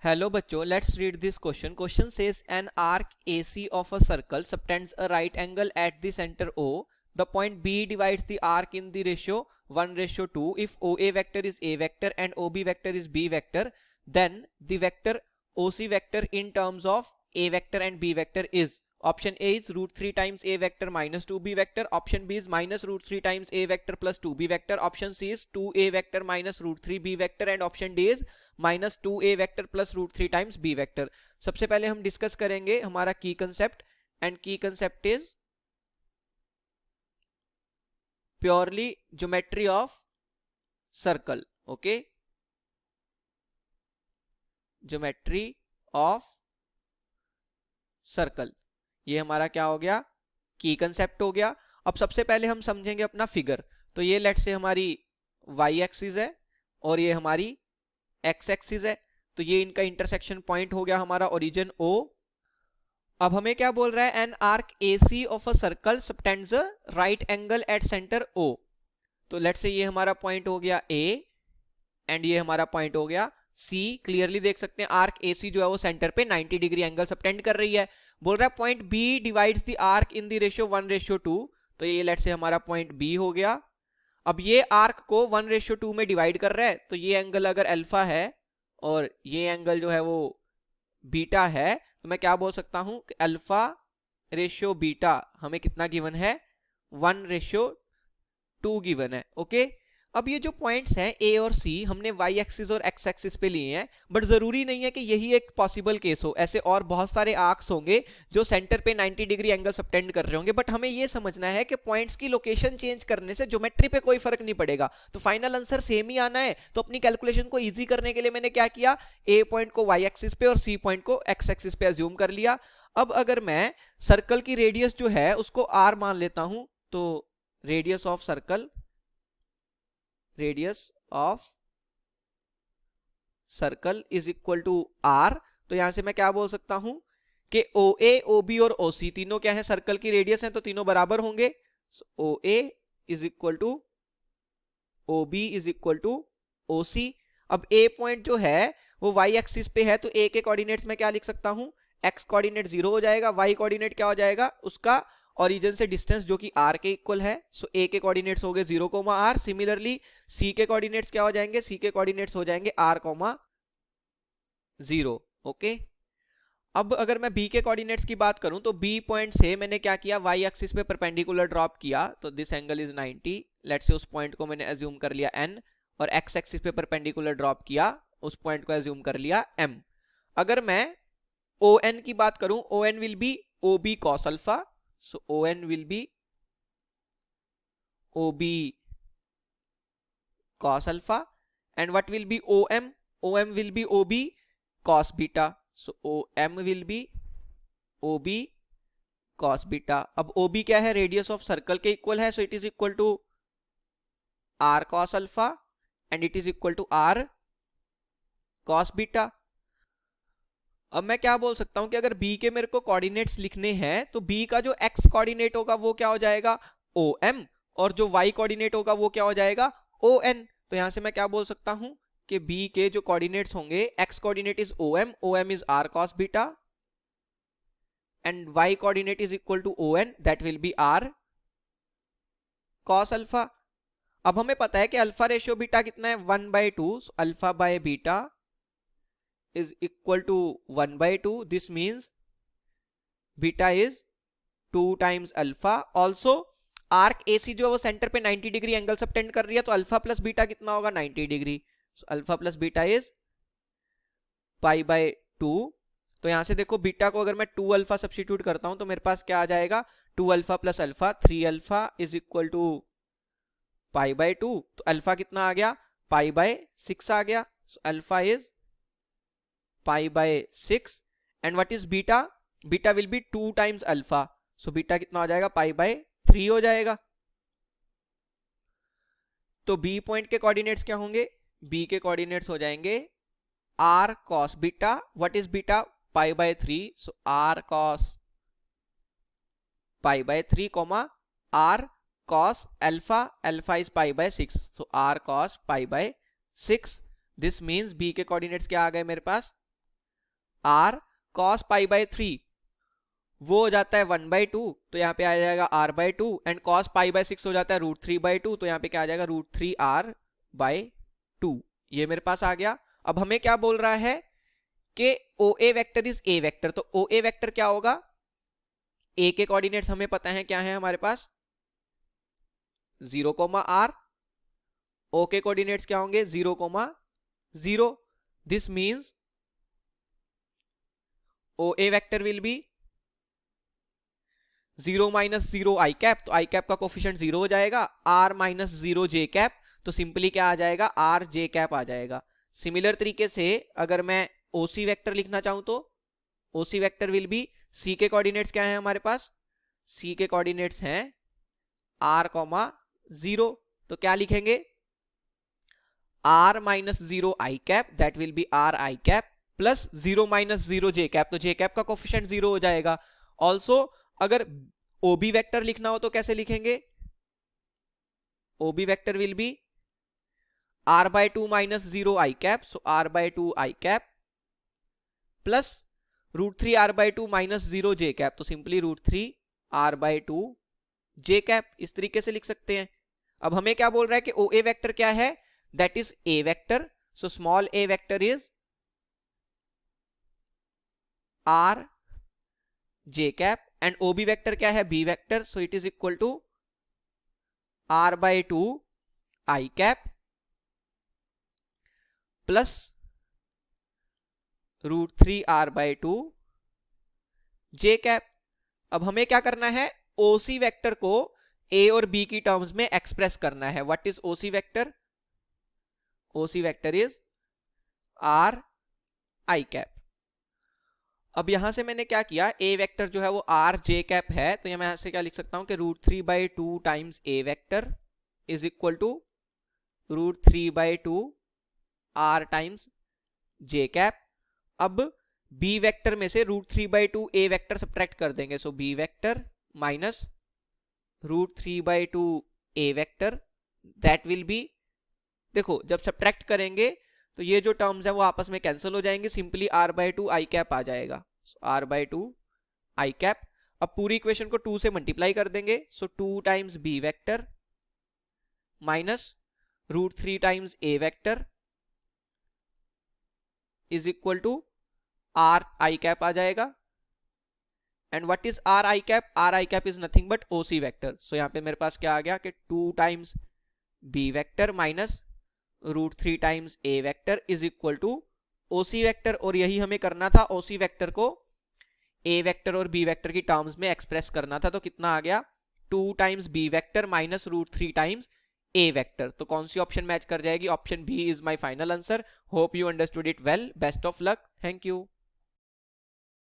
Hello बच्चों, let's read this question. Question says an arc AC of a circle subtends a right angle at the center O. The point B divides the arc in the ratio 1:2. If OA vector is A vector and OB vector is B vector, then the vector OC vector in terms of A vector and B vector is. Option A is root 3 times A vector minus 2B vector. Option B is minus root 3 times A vector plus 2B vector. Option C is 2A vector minus root 3B vector. And option D is minus 2A vector plus root 3 times B vector. सबसे पहले हम discuss करेंगे हमारा key concept, and key concept is purely geometry of circle. Okay, geometry of circle, ये हमारा क्या हो गया, की कंसेप्ट हो गया. अब सबसे पहले हम समझेंगे अपना फिगर. तो ये लेट से हमारी y एक्सिस है और ये हमारी x एक्सिस है. तो ये इनका इंटरसेक्शन पॉइंट हो गया हमारा ओरिजिन O. अब हमें क्या बोल रहा है, an arc AC of a circle subtends a right angle at centre O. तो लेट से ये हमारा पॉइंट हो गया A एंड ये हमारा पॉइंट हो गया C. क्लियरली देख सकते हैं आर्क AC जो है वो सेंटर पे 90 डिग्री एंगल सबटेंड कर रही है. बोल रहा है point B divides the arc in the ratio 1:2. तो ये लेट से हमारा पॉइंट B हो गया. अब ये आर्क को 1:2 में डिवाइड कर रहा है. तो ये एंगल अगर अल्फा है और ये एंगल जो है वो बीटा है, तो मैं क्या बोल सकता हूं कि अल्फा रेशियो बीटा हमें कितना गिवन है, 1:2 गिवन है. ओके, अब ये जो पॉइंट्स हैं ए और सी हमने वाई एक्सिस और एक्स एक्सिस पे लिए हैं, बट जरूरी नहीं है कि यही एक पॉसिबल केस हो. ऐसे और बहुत सारे आर्क्स होंगे जो सेंटर पे 90 डिग्री एंगल सबटेंड कर रहे होंगे. बट हमें ये समझना है कि पॉइंट्स की लोकेशन चेंज करने से ज्योमेट्री पे कोई फर्क नहीं पड़ेगा. तो फाइनल आंसर सेम ही आना है. तो अपनी कैलकुलेशन को ईजी करने के लिए मैंने क्या किया, ए पॉइंट को वाई एक्सिस पे और सी पॉइंट को एक्स एक्सिस पे अज्यूम कर लिया. अब अगर मैं सर्कल की रेडियस जो है उसको आर मान लेता हूं, तो radius of circle, radius of circle is equal to r. तो यहां से मैं क्या बोल सकता हूं कि OA, OB और OC तीनों क्या है, सर्कल की रेडियस है, तो तीनों बराबर होंगे. OA is equal to OB is equal to OC. अब A पॉइंट जो है वो y एक्सिस पे है, तो A के कोऑर्डिनेट्स में क्या लिख सकता हूं, x कोऑर्डिनेट 0 हो जाएगा, y कोऑर्डिनेट क्या हो जाएगा, उसका ओरिजिन से डिस्टेंस जो कि r के इक्वल है. सो A के कोऑर्डिनेट्स हो गए 0, r. सिमिलरली C के कोऑर्डिनेट्स क्या हो जाएंगे, C के कोऑर्डिनेट्स हो जाएंगे r, 0. ओके, अब अगर मैं B के कोऑर्डिनेट्स की बात करूं तो B पॉइंट से मैंने क्या किया, y एक्सिस पे परपेंडिकुलर ड्रॉप किया. तो this angle is 90. Let's say उस पॉइंट को मैंने अज्यूम कर लिया n, और x एक्सिस पे परपेंडिकुलर ड्रॉप किया, उस पॉइंट को अज्यूम कर लिया m. अगर मैं ON की बात करूं, ON will be OB cos alpha. So ON will be OB cos alpha, and what will be OM? OM will be OB cos beta. So OM will be OB cos beta. अब OB क्या है, radius of circle के equal है, so it is equal to R cos alpha and it is equal to R cos beta. अब मैं क्या बोल सकता हूं कि अगर B के मेरे को कोऑर्डिनेट्स लिखने हैं, तो B का जो x कोऑर्डिनेट होगा वो क्या हो जाएगा, OM, और जो y कोऑर्डिनेट होगा वो क्या हो जाएगा, ON. तो यहां से मैं क्या बोल सकता हूं कि B के जो कोऑर्डिनेट्स होंगे, x coordinate is OM, OM is R cos beta, and y coordinate is equal to ON, that will be R cos alpha. अब हमें पता है कि अल्फा रेशियो बीटा कितना है, 1/2. so alpha by beta is equal to 1/2. This means beta is 2 times alpha. Also arc AC जो है वो सेंटर पे 90 डिग्री एंगल सबटेंड कर रही है, तो अल्फा प्लस बीटा कितना होगा, 90 degree. So alpha plus beta is π/2. तो यहां से देखो बीटा को अगर मैं 2 अल्फा सब्स्टिट्यूट करता हूं तो मेरे पास क्या आ जाएगा, 2 alpha plus alpha, 3 alpha is equal to π/2. तो अल्फा कितना आ गया, π/6 आ गया. So alpha is π/6, and what is beta? Beta will be 2 times alpha. So beta कितना हो जाएगा, π/3 हो जाएगा. तो B पॉइंट के कोऑर्डिनेट्स क्या होंगे, B के कोऑर्डिनेट्स हो जाएंगे R cos beta. What is beta? π/3. So R cos π/3, R cos alpha, alpha is π/6. So R cos π/6. This means B के कोऑर्डिनेट्स क्या आ गए मेरे पास, r cos पाई बाय 3 वो हो जाता है 1/2, तो यहाँ पे आ जाएगा r/2, and cos pi by 6 हो जाता है √3/2, तो यहाँ पे क्या आ जाएगा √3r/2। ये मेरे पास आ गया। अब हमें क्या बोल रहा है कि OA vector is A vector, तो OA वेक्टर क्या होगा, A के कोऑर्डिनेट्स हमें पता है क्या है हमारे पास 0, r, O के कोऑर्डिनेट्स क्या होंगे 0, 0। This means OA vector will be 0 - 0 i cap, तो i कैप का कोफिशिएंट 0 हो जाएगा, r - 0 j कैप, तो सिंपली क्या आ जाएगा r j कैप आ जाएगा। सिमिलर तरीके से अगर मैं OC वेक्टर लिखना चाहूं तो OC vector will be, C के कोऑर्डिनेट्स क्या है हमारे पास, C के कोऑर्डिनेट्स हैं r, 0, तो क्या लिखेंगे r - 0 i cap, that will be r i cap, plus 0 - 0 j cap, तो j कैप का कोफिशिएंट 0 हो जाएगा। ऑल्सो अगर OB वेक्टर लिखना हो तो कैसे लिखेंगे, OB vector will be r/2 - 0 i cap, so r/2 i cap plus √3r/2 - 0 j cap, तो सिंपली √3r/2 j कैप, इस तरीके से लिख सकते हैं। अब हमें क्या बोल रहा है कि OA वेक्टर क्या है, that is A vector, so small a vector is r j cap, and OB vector क्या है B vector, so it is equal to r/2 i cap plus √3r/2 j cap. अब हमें क्या करना है, OC vector को A और B की टर्म्स में एक्सप्रेस करना है। What is OC vector, OC vector is r i cap. अब यहां से मैंने क्या किया, A वेक्टर जो है वो r j कैप है, तो मैं यहां से क्या लिख सकता हूं कि √3/2 times A vector is equal to √3/2 r times j cap. अब B वेक्टर में से √3/2 A वेक्टर सब्ट्रैक्ट कर देंगे, so B vector minus √3/2 A vector, that will be, देखो जब सब्ट्रैक्ट करेंगे तो ये जो टर्म्स है वो आपस में कैंसिल हो जाएंगे, सिंपली r/2 i कैप आ जाएगा, r/2 i कैप। अब पूरी इक्वेशन को 2 से मल्टीप्लाई कर देंगे, so 2 times B vector minus √3 times A vector is equal to r i cap आ जाएगा। And what is r i cap, r i cap is nothing but OC vector, so यहां पे मेरे पास क्या आ गया कि 2 times B vector minus √3 times A vector is equal to OC vector, और यही हमें करना था, OC वेक्टर को A वेक्टर और B वेक्टर की टर्म्स में एक्सप्रेस करना था। तो कितना आ गया 2 times B vector minus √3 times A vector, तो कौन सी ऑप्शन मैच कर जाएगी, option B is my final answer. Hope you understood it well, best of luck, thank you.